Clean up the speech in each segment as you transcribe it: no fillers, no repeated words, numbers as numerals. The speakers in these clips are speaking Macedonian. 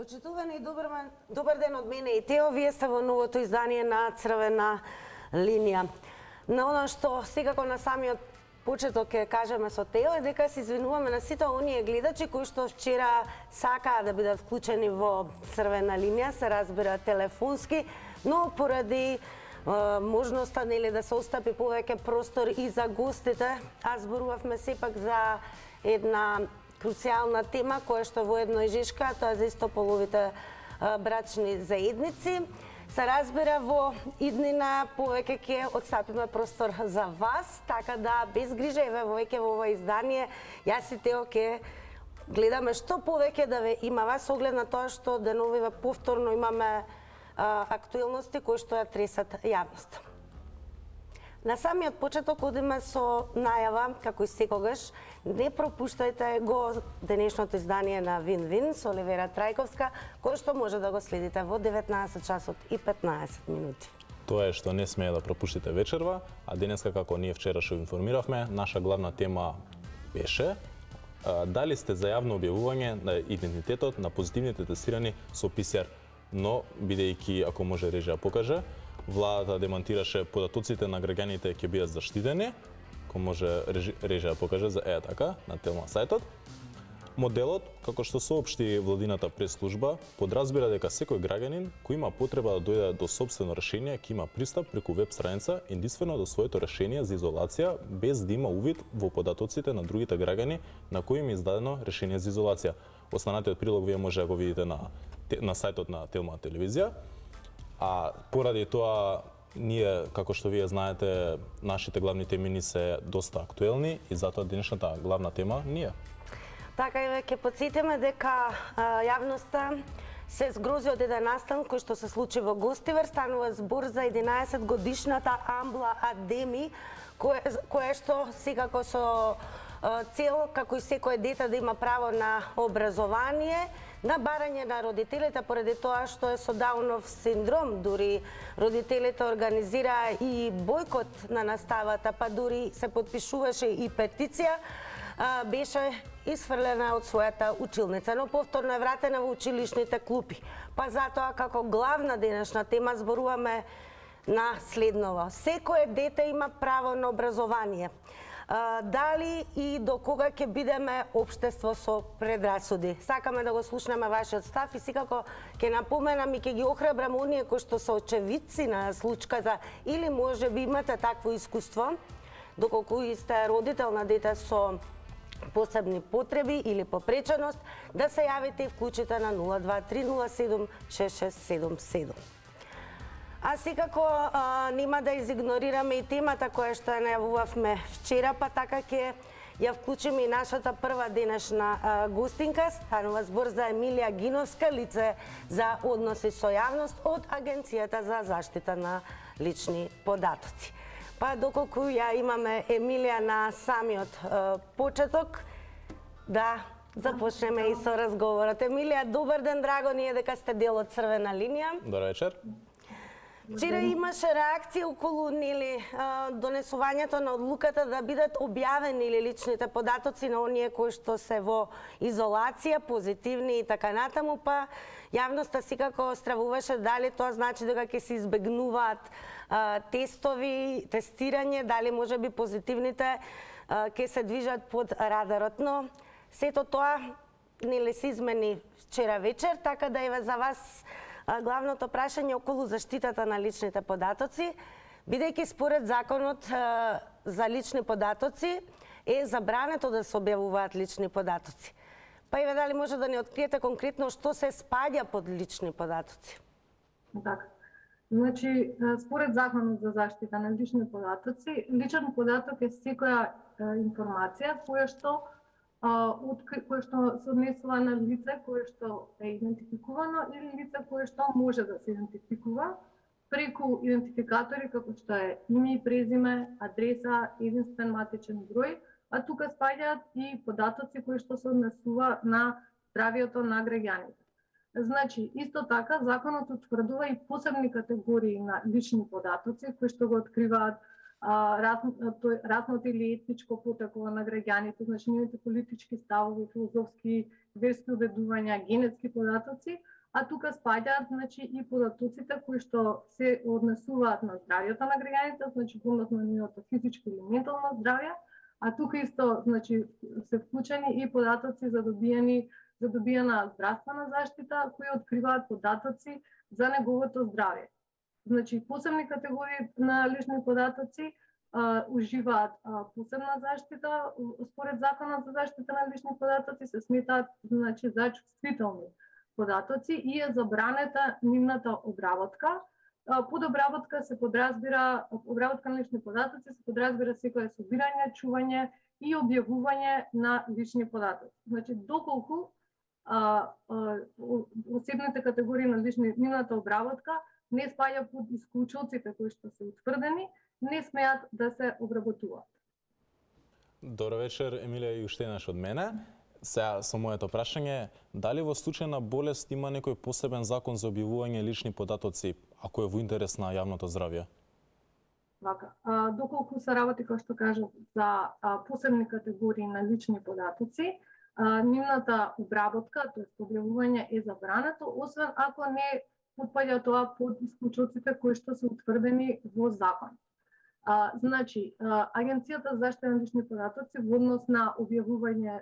Почитувани и добар ден од мене и Тео. Вие сте во новото издание на Црвена линија. На оно што секако на самиот почеток ќе кажеме со Тео е дека се извинуваме на сите оние гледачи кои што вчера сакаа да бидат вклучени во Црвена линија, се разбира телефонски, но поради можноста да се остапи повеќе простор и за гостите, а зборувавме сепак за една круцијална тема која што воедно и жешка, тоа за истополовите брачни заедници. Се разбира, во иднина повеќе ќе отстапиме простор за вас, така да без грижа еве вовеќе во ова издание јас и Тео ќе гледаме што повеќе да ве имава со оглед на тоа што деновиве повторно имаме актуелности кои што ја тресат јавноста. На самиот почеток одиме со најава, како и секогаш, не пропуштајте го денешното издание на Вин-Вин со Оливера Трајковска, кој што може да го следите во 19 часот и 15 минути. Тоа е што не смее да пропуштите вечерва, а денеска, како ние вчера што информиравме, наша главна тема беше дали сте за јавно објавување на идентитетот на позитивните тестирани со ПСР, но бидејќи, ако може режија покаже, владата демонтираше податоците на граѓаните ќе бидат заштитени, кој може режија покаже за така на Телма сајтот. Моделот, како што соопшти владината прес-служба, подразбира дека секој граѓанин кој има потреба да дојде до сопствено решение ќе има пристап преку веб страница единствено до своето решение за изолација без да има увид во податоците на другите граѓани на кои им е издадено решение за изолација. Останатиот прилог вие може да го видите на сајтот на Телма телевизија. А поради тоа, ние, како што вие знаете, нашите главни теми се доста актуелни и затоа денешната главна тема ни е. Така и ќе потсетиме дека јавноста се згрози од еден настан кој што се случи во Гостивар. Станува збор за 11 годишната Амбла Адеми, која што секако со цел, како и секое дете да има право на образование, на барање на родителите поради тоа што е со Даунов синдром. Дури родителите организираа и бойкот на наставата, па дури се потпишуваше и петиција, беше исфрлена од својата училница, но повторно е вратена во училишните клупи. Па затоа како главна денешна тема зборуваме на следново. Секое дете има право на образование. Дали и до кога ќе бидеме општество со предрасуди. Сакаме да го слушнеме вашиот став и секако ќе напоменам и ќе ги охрабрам оние кои што се очевидци на случката или може би имате такво искуство, доколку и сте родител на дете со посебни потреби или попреченост, да се јавите и вклучите на 02307 6677. А секако нема да изигнорираме и темата која што ја најавувавме вчера, па така ќе ја вклучиме и нашата прва денешна гостинка. Станува збор за Емилија Гиновска, лице за односи со јавност од Агенцијата за заштита на лични податоци. Па доколку ја имаме Емилија на самиот почеток, да започнеме и со разговорот. Емилија, добар ден, драго ни е дека сте дел од Црвена линија. Добар вечер. Вчера имаше реакција околу донесувањето на одлуката да бидат објавени личните податоци на оние кои што се во изолација, позитивни и така натаму, па јавноста секако стравуваше дали тоа значи дека ќе се избегнуваат тестови, тестирање, дали можеби позитивните ќе се движат под радарот, но сето тоа се измени вчера вечер, така да еве за вас главното прашање околу заштитата на личните податоци, бидејќи според законот за лични податоци е забрането да се објавуваат лични податоци. Па еве дали може да ни откриете конкретно што се спаѓа под лични податоци? Така. Значи, според законот за заштита на лични податоци, личен податок е секоја информација која што се однесува на лице кое што е идентификувано или лице кое што може да се идентификува преку идентификатори како што е име и презиме, адреса, единствен матичен број, а тука спаѓаат и податоци кои што се однесува на здравието на граѓаните. Значи, исто така, законот утврдува и посебни категории на лични податоци кои што го откриваат разното или етничко потекло на граѓаните, значи нивните политички ставови, филозофски, верски убедувања, генетски податоци, а тука спаѓаат значи и податоците кои што се однесуваат на здравјето на граѓаните, значи однос на нивното физичко или ментално здравје, а тука исто значи се вклучени и податоци за добиена здравствена заштита кои откриваат податоци за неговото здравје. Значи посебни категории на лични податоци уживаат посебна заштита според Законот за заштита на лични податоци, се сметаат значи за чувствителни податоци и е забранета нивната обработка. Под обработка се подразбира обработка на лични податоци, се подразбира секое собирање, чување и објавување на лични податоци. Значи доколку посебните категории на нивната обработка не спаѓа под исклучоците кои што се утврдени, не смеат да се обработуваат. Добро вечер, Емилија, и уште еднаш од мене. Сега со моето прашање, дали во случај на болест има некој посебен закон за објавување лични податоци, ако е во интерес на јавното здравје? Вака, доколку се работи, како што кажав, за посебни категории на лични податоци, нивната обработка, т.е. објавување е забрането, освен ако не потпаѓа тоа под исклучоците кои што се утврдени во закон. Значи, Агенцијата за заштита на лични податоци во однос на објавување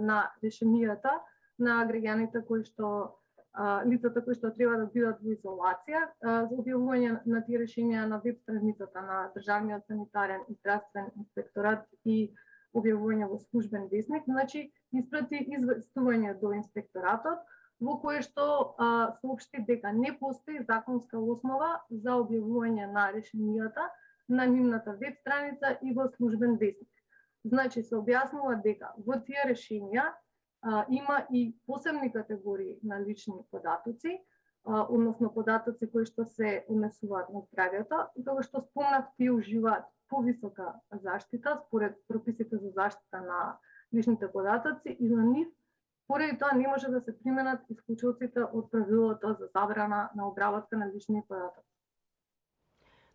на решенијата на граѓаните кои што лицата кои што треба да бидат во изолација, за објавување на тие решенија на веб страницата на Државниот санитарен и здравствен инспекторат и објавување во службен весник, значи испрати известување до инспекторатот во кое што соопшти дека не постои законска основа за објавување на решенијата на нивната веб страница и во службен весник. Значи се објаснува дека во тие решенија има и посебни категории на лични податоци, односно податоци кои што се однесуваат на здравјето, и како што спомнав, тие уживаат повисока заштита според прописите за заштита на личните податоци и на нив поради тоа не може да се применат исклучоците од правилото за забрана на обработка на лични податоци.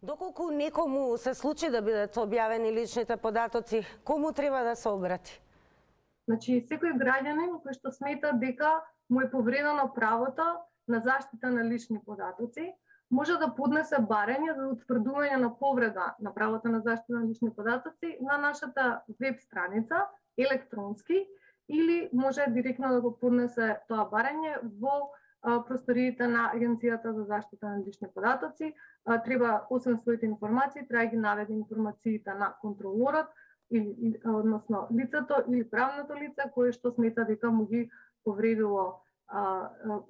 Доколку некому се случи да бидат објавени личните податоци, кому треба да се обрати? Значи, секој граѓанин кој што смета дека му е повредено правото на заштита на лични податоци, може да поднесе барање за утврдување на повреда на правото на заштита на лични податоци на нашата веб страница електронски или може директно да го поднесе тоа барање во просториите на Агенцијата за заштита на лични податоци. Треба, освен своите информации, треба да ги наведе информациите на контролорот, односно лицето или правното лице кое што смета дека му ги повредило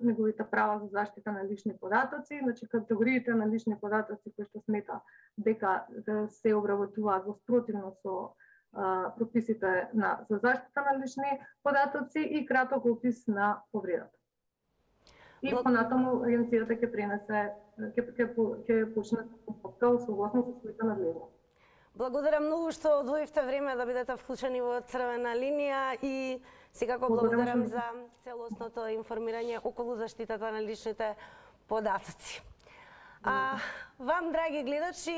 неговите права за заштита на лични податоци, значи категориите на лични податоци кои што смета дека се обработуваат во спротивно со прописите за заштита на лични податоци и краток опис на повредата. И понатаму агенцијата ќе пренесе, ќе почне постапка согласно со своите надлежности. Благодарам многу што одвоивте време да бидете вклучени во Црвена линија и секако благодарам за целосното информирање околу заштитата на личните податоци. Вам, драги гледачи,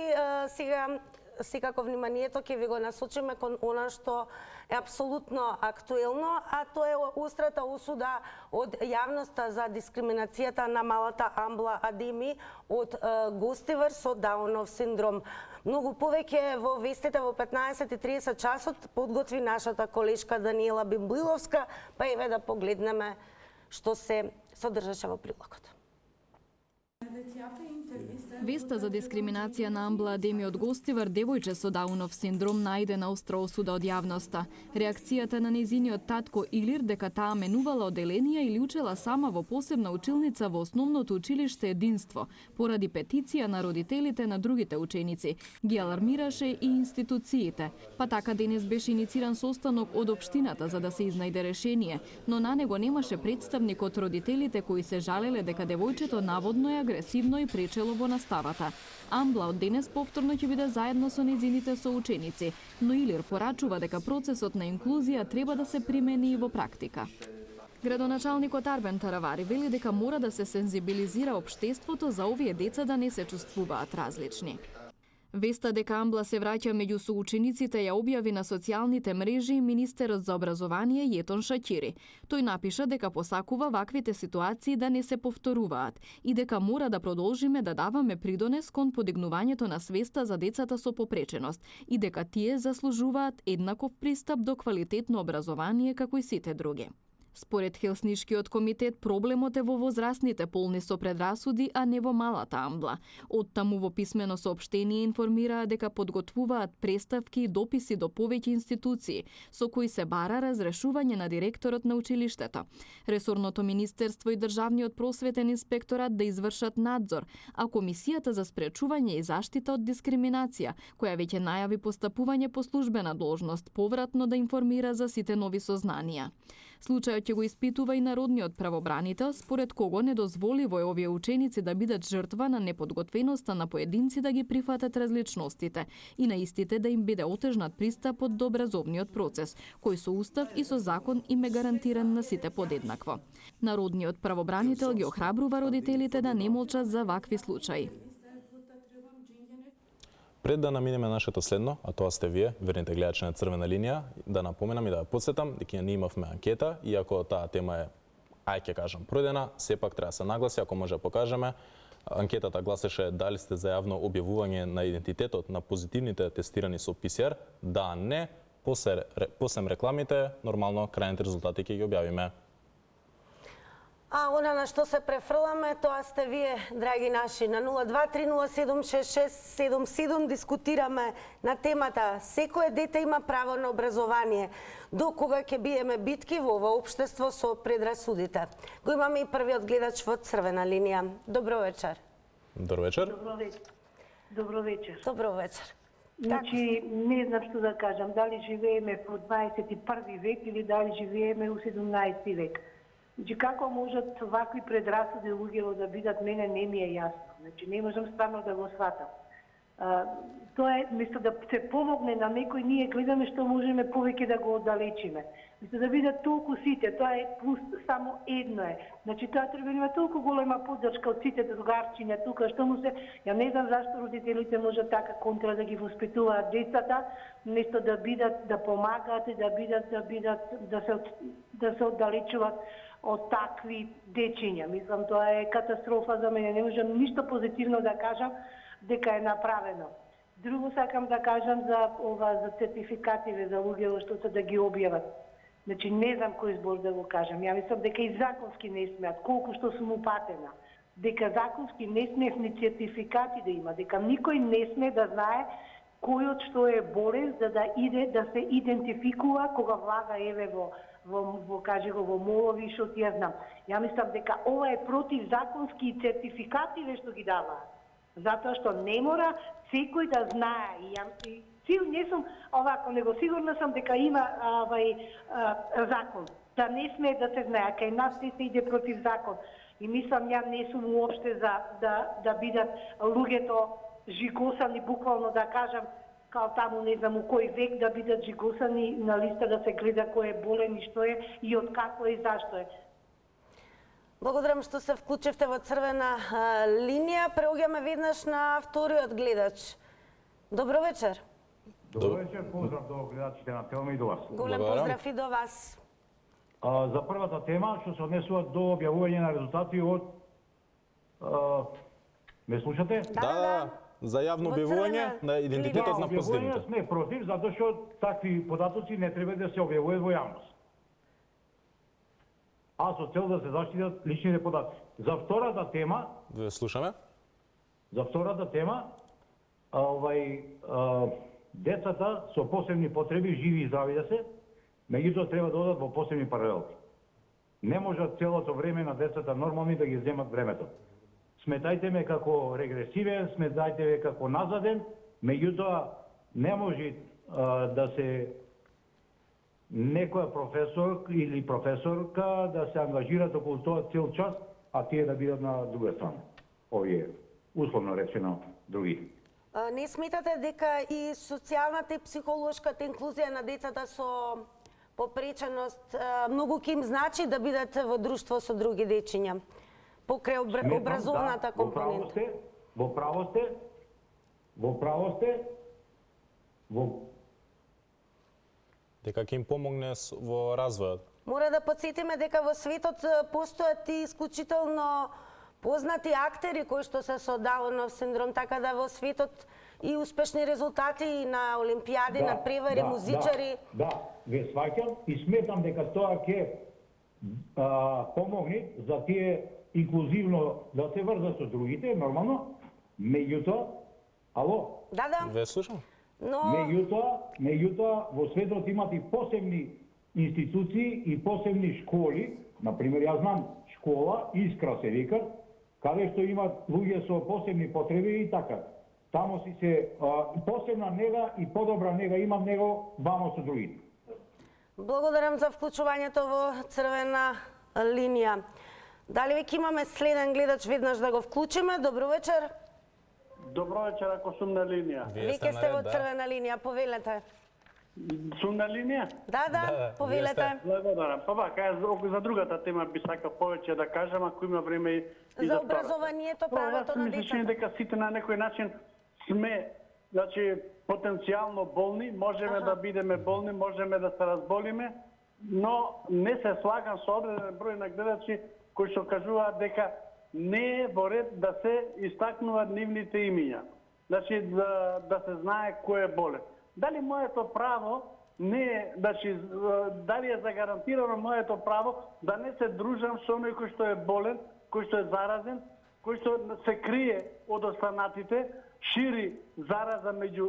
сега секако вниманието ќе ви го насочиме кон она што е апсолутно актуелно, а тоа е острата осуда од јавноста за дискриминацијата на малата Амбла Адеми од Гостивар со Даунов синдром. Многу повеќе во вестите во 15:30 часот подготви нашата колешка Даниела Бимблиловска, па еве да погледнеме што се содржаше во прилогот. Веста за дискриминација на Амбла Адеми од Гостивар, девојче со Даунов синдром, најде на остра осуда од јавноста. Реакцијата на нејзиниот татко Илир дека таа менувала оделенија или учела сама во посебна училница во основното училиште Единство, поради петиција на родителите на другите ученици, ги алармираше и институциите. Па така денес беше инициран состанок од општината за да се изнајде решение, но на него немаше представник од родителите кои се жалеле дека девојчето наводно е агресивно и пречело во наставата. Амбла од денес повторно ќе биде заедно со нејзините соученици, но Илир порачува дека процесот на инклузија треба да се примени и во практика. Градоначалникот Арбен Таравари вели дека мора да се сензибилизира општеството за овие деца да не се чувствуваат различни. Веста дека Амбла се враќа меѓу соучениците ја објави на социјалните мрежи министерот за образование Јетон Шакири. Тој напиша дека посакува ваквите ситуации да не се повторуваат и дека мора да продолжиме да даваме придонес кон подигнувањето на свеста за децата со попреченост и дека тие заслужуваат еднаков пристап до квалитетно образование како и сите други. Според Хелснишкиот комитет, проблемот е во возрастните полни со предрасуди, а не во малата Амбла. Оттаму во писмено соопштение информираа дека подготвуваат преставки и дописи до повеќе институции, со кои се бара разрешување на директорот на училиштето. Ресорното министерство и Државниот просветен инспекторат да извршат надзор, а Комисијата за спречување и заштита од дискриминација, која веќе најави постапување по службена должност, повратно да информира за сите нови сознанија. Случајот ќе го испитува и народниот правобранител, според кого недозволиво е овие ученици да бидат жртва на неподготвеноста на поединци да ги прифатат различностите и на истите да им биде отежнат пристапот до образовниот процес, кој со устав и со закон им е гарантиран на сите подеднакво. Народниот правобранител ги охрабрува родителите да не молчат за вакви случаи. Пред да наминеме нашето следно, а тоа сте вие, верните гледачи на Црвена линија, да напоменам и да ја потсетам дека ние имавме анкета, иако таа тема е, ќе кажам, пројдена, сепак треба да се нагласи, ако може да покажеме. Анкетата гласеше дали сте за јавно објавување на идентитетот на позитивните тестирани со ПСР, да, не, после рекламите, нормално, крајните резултати ќе ги објавиме. А она на што се префрламе, тоа сте вие, драги наши. На 0230766677 дискутираме на темата секое дете има право на образование. До кога ќе биеме битки во ова општество со предрасудите? Го имаме и првиот гледач во Црвена линија. Добро вечер. Добро вечер. Добро вечер. Добро вечер. Значи, не знам што да кажам, дали живееме во 21 век или дали живееме у 17 век. Значи, како можат вакви предрасуди луѓето да бидат, мене не ми е јасно. Значи, не можам стварно да го сватам. Тоа е, место да се помогне на некој, ние гледаме што можеме повеќе да го оддалечиме. Место да бидат толку сите, тоа е плюс само едно е. Значи, тоа треба да има толку голема поддршка од сите другарчиња тука, што му се... Ја не знам зашто родителите можат така контра да ги воспитуваат децата, место да бидат, да помагаат и да се оддалечуваат од такви дечиња. Мислам, тоа е катастрофа за мене. Не можам ништо позитивно да кажам дека е направено. Друго сакам да кажам за сертификативе за луѓето што се да ги објават. Значи, не знам кој збор да го кажам. Ја мислам дека и законски не смеат, колку што сум упатена. Дека законски не смеев ни сертификати да има, дека никој не сме да знае кој од што е болен, за да иде да се идентификува кога влага еве во молови, што ти ја знам. Ја мислам дека ова е противзаконски и сертификативе што ги даваат. Затоа што не мора секој да знае. И не сум овако, него сигурна сум дека има закон. Да не смее да се знае, кај нас се иде против закон. И мислам, ја не сум уопште за да бидат луѓето жигосани, буквално да кажам, као таму не знам у кој век да бидат жигосани на листа да се гледа кој е болен и што е и од како е и зашто е. Благодарам што се вклучивте во Црвена линија. Преоѓаме веднаш на вториот гледач. Добро вечер. Добро вечер, поздрав до гледачите на Телма и до вас. Голем поздрав и до вас. За првата тема, што се однесува до објавување на резултати од... ме слушате? Да. За јавно објавување на идентитетот на позитивните. Да, сме против, затоа што такви податоци не треба да се објавуваат во јавност. А со цел да се заштитат личните податоци. За втората тема... Да слушаме. За втората тема, децата со посебни потреби, живи и здрави да се, меѓутоа треба да одат во посебни паралелки. Не можат целото време на децата нормални да ги земат времето. Сметајте ме како регресивен, сметајте ме како назаден, меѓутоа не може да се некоја професор или професорка да се ангажираат околу тоа цел час, а тие да бидат на друга страна. Овие, условно речено, други. Не сметате дека и социјалната и психолошката инклузија на децата со попреченост многу ќе им значи да бидат во друштво со други дечиња? Покрај образовната компонента. Во право сте, Во право сте, Дека ќе им помогне во развојот. Мора да подсетиме дека во светот постојат и исклучително познати актери кои што се со Даунов синдром, така да во светот и успешни резултати и на олимпијади, на превари, музичари. Да, ве сваќам и сметам дека тоа ќе помогне за тие инклузивно да се врзат со другите, нормално. Меѓутоа, ало? Да. Ве слушам. Но Меѓутоа, во светот имат и посебни институции и посебни школи. Например, јас знам школа, Искра се вика, каде што имат луѓе со посебни потреби и така. Тамо си се посебна нега и подобра нега имам него вамо со другите. благодарам за вклучувањето во црвена линија. Дали веќе имаме следен гледач веднаш да го вклучиме? Добро вечер. Добро вечер, ако сум на линија. Веќе сте во црвена линија, повелете. Сум на линија? Да, повелете. Благодарам. Па вака, за другата тема би сакал повеќе да кажам, ако има време и За образованието, правото на децата. Мислам дека сите на некој начин сме, значи, потенцијално болни, можеме да бидеме болни, можеме да се разболиме, но не се слагам со одреден број на гледачи кои што кажуваат дека не е во ред да се истакнуваат нивните имиња. Значи, да се знае кој е болен. Дали моето право не е, значи, дали е загарантирано моето право да не се дружам со оној кој што е болен, кој што е заразен, кој што се крие од останатите, шири зараза меѓу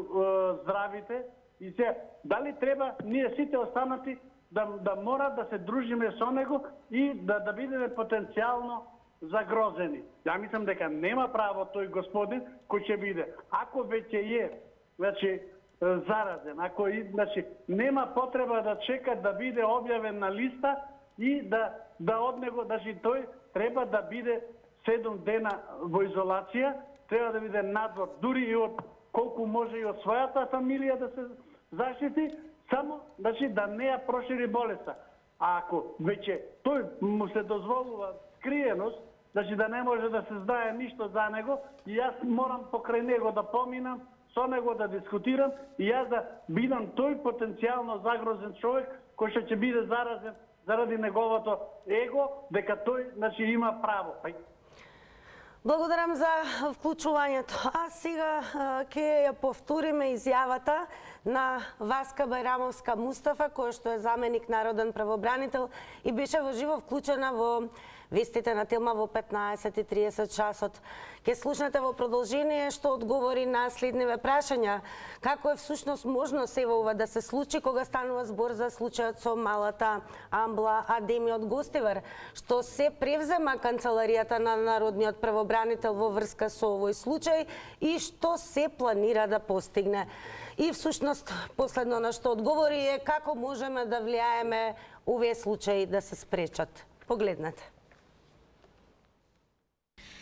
здравите и се, дали треба ние сите останати да мора да се дружиме со него и да бидеме потенцијално загрозени. Ја мислам дека нема право тој господин кој ќе биде. Ако веќе е, значи, заразен, ако значи нема потреба да чека да биде објавен на листа и да од него, значи тој треба да биде 7 дена во изолација, треба да биде надвор, дури и од колку може и од својата фамилија да се заштити, само значи да не ја прошири болеста. А ако веќе тој му се дозволува скриеност, значи да не може да се знае ништо за него, и јас морам покрај него да поминам, со него да дискутирам и јас да бидам тој потенцијално загрозен човек кој што ќе биде заразен заради неговото его, дека тој, значи, има право. Благодарам за вклучувањето. А сега ќе ја повториме изјавата на Васка Бајрамовска Мустафа, која што е заменик народен правобранител и беше во живо вклучена во вестите на Телма во 15:30 часот. Ке слушнете во продолжение што одговори на следниве прашања. Како е всушност можно сева ова да се случи кога станува збор за случајот со малата Амбла Адеми од Гостивар? Што се превзема канцеларијата на народниот правобранител во врска со овој случај и што се планира да постигне? И всушност последно на што одговори е како можеме да влијаеме овие случаи да се спречат. Погледнете.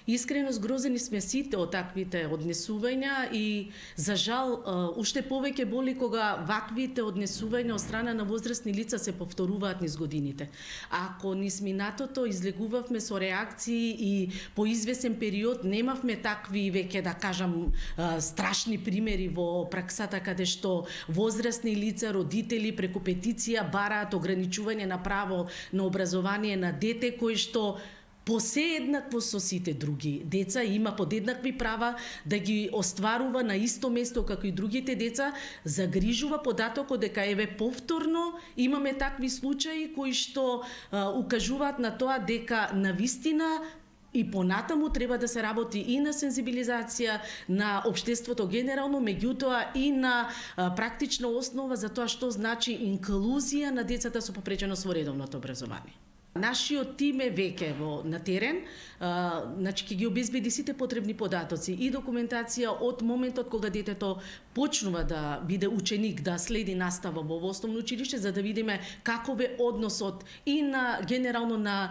Искрено згрозени сме сите од таквите однесувања и за жал уште повеќе боли кога ваквите однесувања од страна на возрастни лица се повторуваат низ годините. Ако низ минатото излегувавме со реакции и по извесен период немавме такви веќе да кажам страшни примери во праксата каде што возрастни лица, родители преку петиција бараат ограничување на право на образование на дете кој што посееднакво со сите други деца има подеднакви права да ги остварува на исто место како и другите деца, загрижува податокот дека еве повторно имаме такви случаи кои што укажуваат на тоа дека навистина и понатаму треба да се работи и на сензибилизација на општеството генерално, меѓутоа и на практична основа за тоа што значи инклузија на децата со попреченост во редовното образование. Нашиот тим е веќе на терен, значи ќе ги обезбеди сите потребни податоци и документација од моментот кога детето почнува да биде ученик, да следи настава во основно училиште, за да видиме каков е односот и на генерално на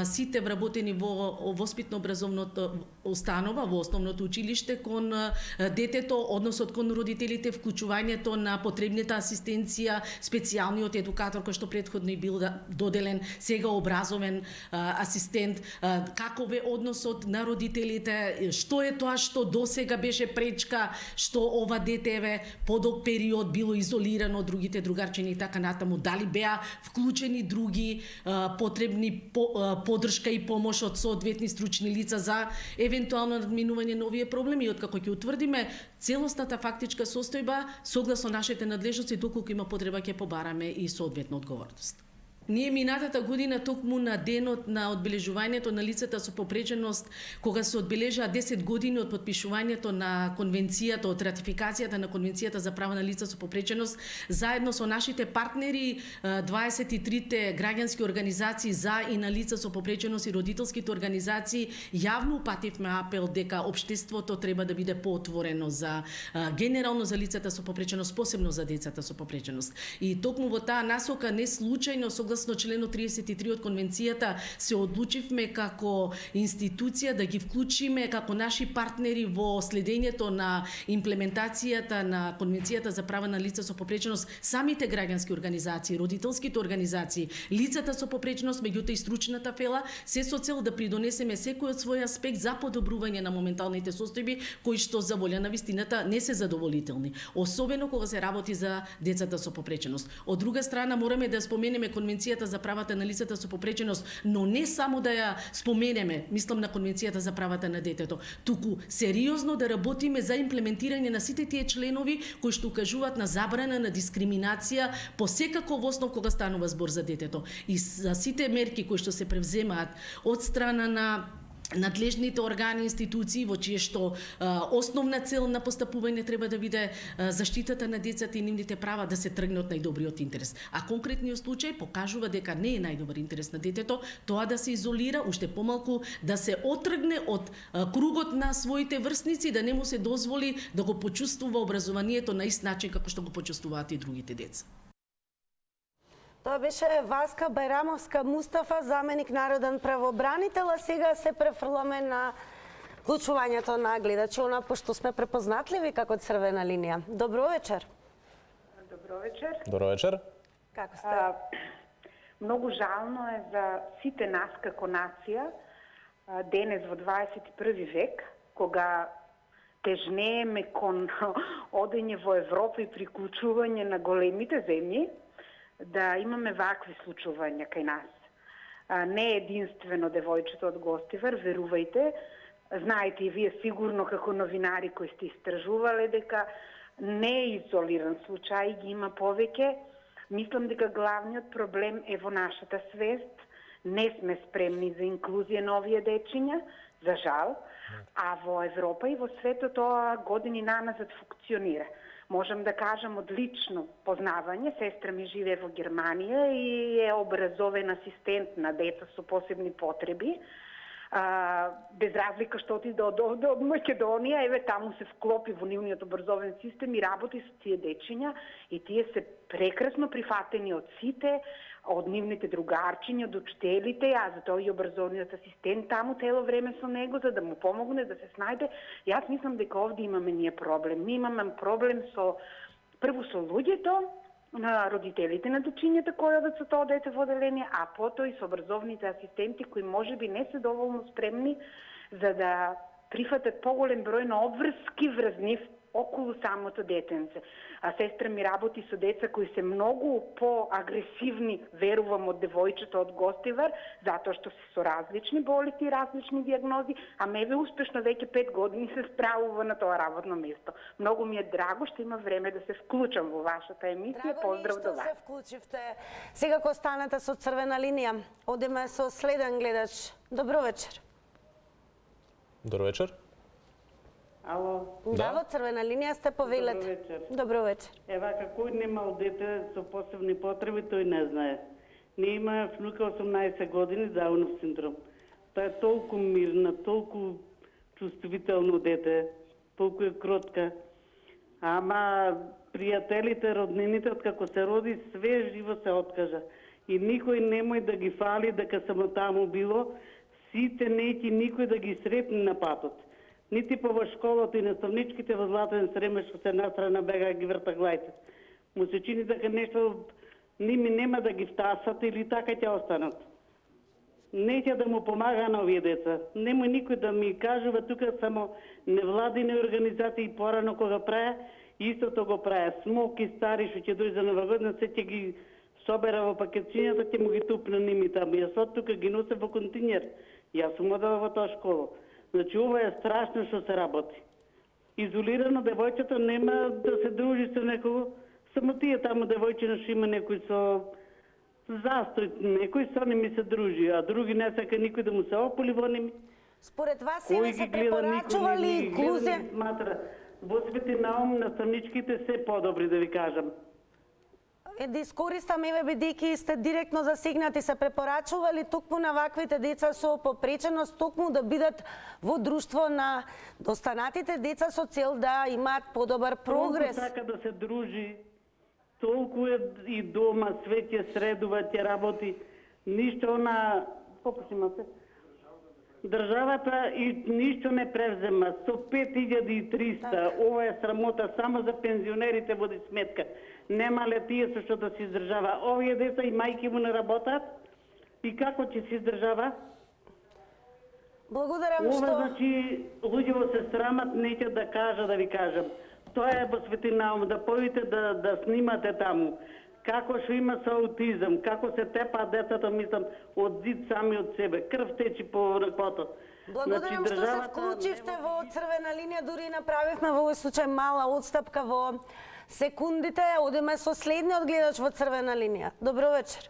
сите вработени во воспитно-образовната установа, во основното училиште кон детето, односот кон родителите, вклучувањето на потребната асистенција, специјалниот едукатор кој што претходно и бил доделен, сега образовен асистент, каков е односот на родителите, што е тоа што досега беше пречка, што ова дете подолг период било изолирано од другите другарчини и така натаму, дали беа вклучени други потребни поддршка и помош од соодветни стручни лица за евентуално надминување на овие проблеми, и откако ќе утврдиме целосната фактичка состојба согласно нашите надлежности, доколку има потреба ќе побараме и соодветна одговорност. Ние минатата година токму на денот на одбележувањето на лицата со попреченост, кога се одбележаа 10 години од подпишувањето на конвенцијата, од ратификацијата на конвенцијата за права на лица со попреченост, заедно со нашите партнери, 23-те граѓански организации за и на лица со попреченост и родителските организации, јавно упативме апел дека општеството треба да биде поотворено за генерално за лицата со попреченост, посебно за децата со попреченост. И токму во таа насока не случајно согласно членот 33 од конвенцијата се одлучивме како институција да ги вклучиме како наши партнери во следењето на имплементацијата на конвенцијата за права на лица со попреченост, самите граѓански организации, родителските организации, лицата со попреченост, меѓутоа и стручната фела, се со цел да придонесеме секој од свој аспект за подобрување на моменталните состојби кои што за волја на вистината не се задоволителни, особено кога се работи за децата со попреченост. Од друга страна мораме да споменеме конвенцијата за правата на лицата со попреченост, но не само да ја споменеме, мислам на конвенцијата за правата на детето, туку сериозно да работиме за имплементирање на сите тие членови кои што укажуваат на забрана на дискриминација по секаков основ кога станува збор за детето. И за сите мерки кои што се превземаат од страна на надлежните органи, институции, во чие што основна цел на постапување треба да биде заштитата на децата и нивните права, да се тргне од најдобриот интерес. А конкретниот случај покажува дека не е најдобар интерес на детето, тоа да се изолира, уште помалку да се отргне од кругот на своите врсници, да не му се дозволи да го почувствува образованието на ист начин како што го почувствуваат и другите деца. Тоа беше Васка Бајрамовска-Мустафа, заменик народен правобранител, а сега се префрламе на вклучувањето на гледачи, пошто сме препознатливи како црвена линија. Добро вечер. Добро вечер. Добро вечер. Како сте? Многу жално е за сите нас како нација денес во 21 век, кога тежнееме кон одење во Европа и приклучување на големите земји, да имаме вакви случувања кај нас. Не е единствено девојчето од Гостивар, верувајте, знаете и вие сигурно како новинари кои сте истражувале дека не е изолиран случај, ги има повеќе. Мислам дека главниот проблем е во нашата свест. Не сме спремни за инклузија на овие дечиња, за жал, а во Европа и во светот тоа години наназад функционира. Можам да кажам од лично познавање, сестра ми живее во Германија и е образовен асистент на деца со посебни потреби. Без разлика што отиде од Македонија, еве таму се вклопи во нивниот образовен систем и работи со тие дечиња и тие се прекрасно прифатени од сите, од нивните другарчиња, од учителите, а затоа и образовниот асистент таму цело време со него за да му помогне да се снајде. Јас мислам дека овде имаме ние проблем. Ние имаме проблем прво со луѓето, на родителите на дечињата кои одат со тоа дете во оделение, а потоа и со образовните асистенти кои можеби не се доволно спремни за да прифатат поголем број на обврски врз нив околу самото детенце. А сестра ми работи со деца кои се многу поагресивни, верувам, од девојчето од Гостивар, затоа што се со различни болести и различни диагнози, а меве успешно веќе 5 години се справува на тоа работно место. Многу ми е драго што има време да се вклучам во вашата емисија. Поздрав до вас. Драго ми што се вклучивте. Сега кога станете со црвена линија, одиме со следен гледач. Добро вечер. Добро вечер. Ало. Да, во црвена линија сте, повелете. Добро вечер. Добро вечер. Ева, кој немал дете со посебни потреби, тој не знае. Не има внука 18 години, Даунов синдром. Тоа е толку мирна, толку чувствително дете, толку е кротка. Ама пријателите, роднините, откако се роди, све живо се откажа. И никој немој да ги фали дека само таму било, сите нејки никој да ги сретне на патот. Нити по во школата и наставничките во Златен Сремеш со една страна бега ги врта глајте. Му се чини дека нешто ними нема да ги втасат или така ќе останат. неќе да му помага на овие деца. Нема никој да ми кажува тука, само невладини организации порано кога праја, истото го праја. Смоки стари што ќе дојде за Нова година, се ќе ги собера во пакетчињата, ќе му ги тупна ними таму. Јас од тука ги нося во континер. Јас сум одела во таа школа. Значи, ова е страшно што се работи. Изолирано девојчето нема да се дружи со некого. Само тие таму девојчина што има некој со застој, некој со ними се дружи, а други не сака никој да му се ополи во ними. Според вас се се препорачували инклузија? Во Свети Наум наставничките се подобри, да ви кажам. Да искористам, еве бидејќи сте директно засегнати, се препорачували токму на ваквите деца со попреченост, токму да бидат во друштво на останатите деца со цел да имаат подобар прогрес. Толку сака да се дружи, толку е и дома, све ќе средува, ќе работи. Ништо она, попушима се, државата и ништо не превзема. Со 5300, ова е срамота, само за пензионерите води сметка. Нема ле тие со што да се издржава. Овие деца и мајки му не работат. И како ќе се издржава? Благодарам што... Ова, значи, луѓето се срамат, неќе да кажа, да ви кажам. Тоа е во Свети Наум, да појдете да снимате таму. Како што има со аутизам, како се тепаат децата, мислам, од зид сами од себе. Крв течи по ръкото. Благодарам што се вклучивте во Црвена линија, дури направивме во овој случај мала отстапка во секундите. Одиме со следниот гледач во Црвена линија. Добро вечер.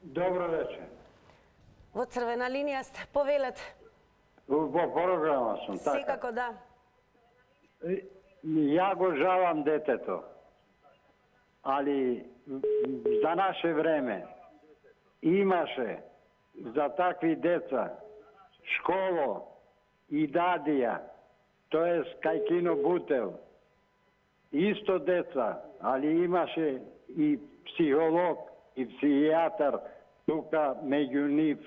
Добро вечер. Во Црвена линија сте, повелете. Во програма сум, така. Секако да. Ја го жалам детето, али за наше време имаше за такви деца школо и дадија, тоест кај Кино Бутел, исто деца, али имаше и психолог и психијатар тука меѓу нив,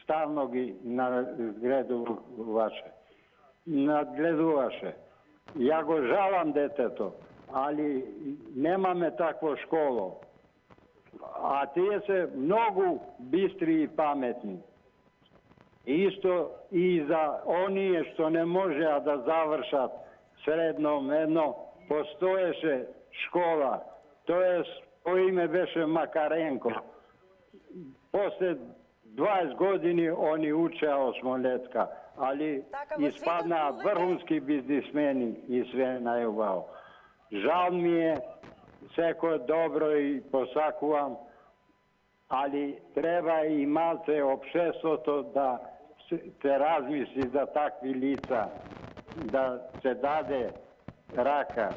ставно ги надгледуваше. Ја го жалам детето, али немаме такво школо. А тие се многу бистри и паметни. Исто и за оние што не можеа да завршат средно медно, постоеше школа. Тоест, по име беше Макаренко. После 20 години они учеа осмолетка, али испаднаа врхунски бизнисмени и све најубаво. Жал ми е, секој добро и посакувам, али треба и малце општеството да се размисли за такви лица, да се даде рака.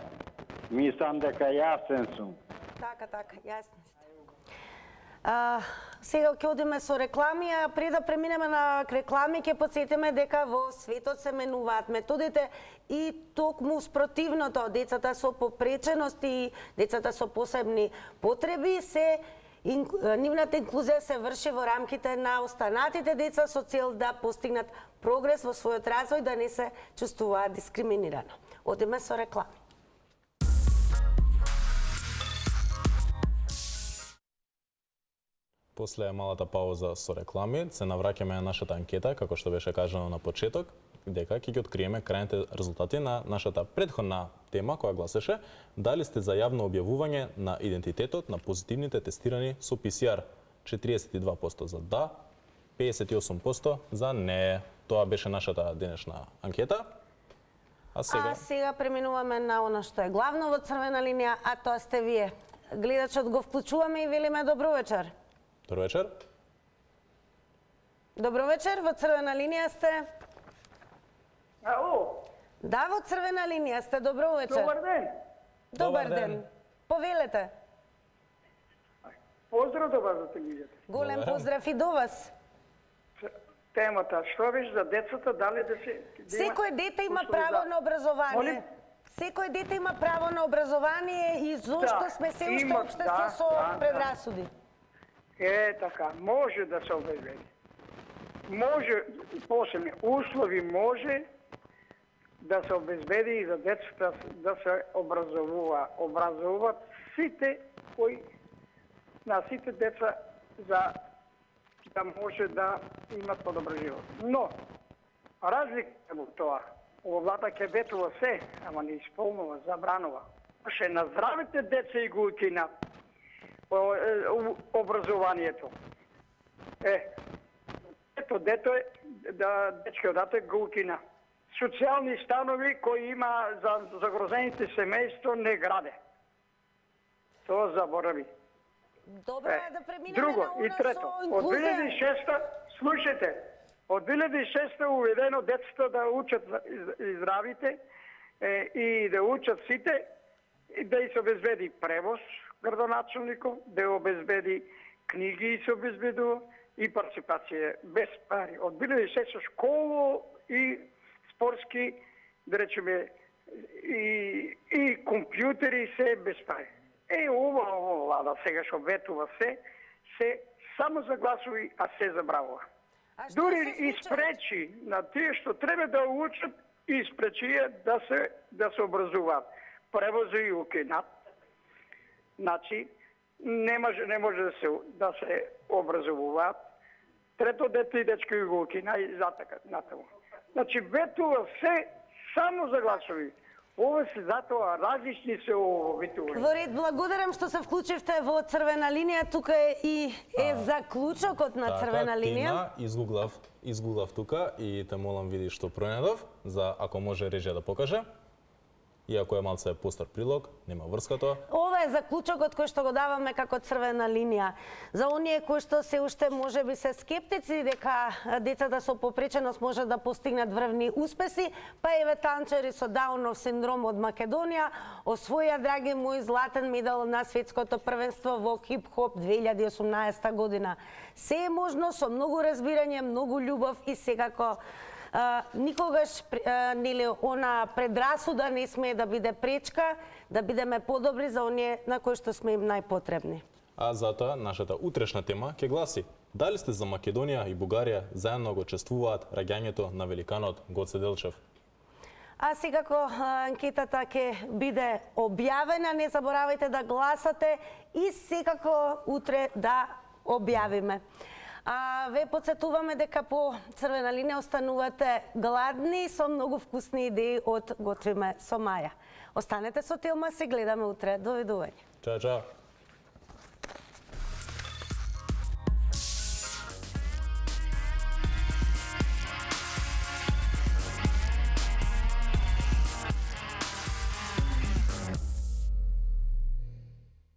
Мислам дека јасен сум. Така, јасни сте. Сега ќе одиме со реклами, а пред да преминеме на реклами ќе потсетиме дека во светот се менуваат методите и токму спротивното, децата со попреченост и децата со посебни потреби нивната инклузија се врши во рамките на останатите деца со цел да постигнат прогрес во својот развој, да не се чувствуваат дискриминирано. Одиме со реклами. После малата пауза со реклами, се навраќаме на нашата анкета, како што беше кажано на почеток, дека ќе ги откриеме крајните резултати на нашата претходна тема, која гласеше дали сте за јавно објавување на идентитетот на позитивните тестирани со ПСР. 42% за да, 58% за не. Тоа беше нашата денешна анкета. А сега преминуваме на она што е главно во Црвена линија, а тоа сте вие. Гледачот го вклучуваме и велиме добро вечер. Добро вечер. Добро вечер, во Црвена линија сте. Ало. Да, во Црвена линија сте, добро вечер. Добар ден. Добар ден. Повелете. Поздрав до вас, да те видите. Голем поздрав и до вас. Темата, што беше за децата, дали да се... Секој дете има право на образование. Секој дете има право на образование и зошто сме се уште општество со предрасуди? Така, може да се обезбеди. Може, посебни услови може да се обезбеди и за децата да се образуват сите кои на сите деца за да може да имат подобар живот. Но, разлика во тоа, ова влада ќе ветува се, ама не исполнува, забранува. Ше на здравите деца и го укина образованието. Ето дето е, да дечки одате го укина. Социјални станови кои има за загрозените семејство не граде. Тоа заборави. Добро е да преминеме Друго на и она трето. со Од инклузија. 2006, слушайте, од 2006 уведено децата да учат и здравите и да учат сите, да и се обезбеди превоз градоначалников, да обезбеди книги и се обезбедува и партиципација без пари. Од 2006 школо и спортски, да речеме, и компјутери се без пари. Ова влада сега што ветува се само загласува, а се забравува. Дури и спречи на тие што треба да учат и спречи да се образуваат. Превози и укинат. Значи, не може да се образуваат. Трето дете и дечки го укина и затака натаму. Значи, ветува се само загласови. Ова се затоа различни се ветувања. Во ред, благодарам што се вклучивте во Црвена линија. Тука е заклучокот на Црвена линија. Тина, изгуглав тука и те молам види што пронајдов, за ако може режија да покаже. Иако е малце постар прилог, нема врска тоа. Ова е заклучокот кој што го даваме како Црвена линија. За оние кои што се уште можеби се скептици дека децата со попреченост може да постигнат врвни успеси, па еве танчери со Даунов синдром од Македонија освоја, драги мои, златен медал на светското првенство во хип-хоп 2018 година. Се е можно со многу разбирање, многу љубов и секако никогаш она предрасуда не смее да биде пречка, да бидеме подобри за оние на кои што сме им најпотребни. А затоа нашата утрешна тема ќе гласи: дали сте за Македонија и Бугарија заедно го чествуваат раѓањето на великанот Гоце Делчев? А секако анкетата ќе биде објавена, не заборавајте да гласате и секако утре да објавиме. Ве подсетуваме дека по Црвена линија останувате гладни со многу вкусни идеи од Готвиме со Маја. Останете со Тилма, се гледаме утре. Довидување. Чао, чао.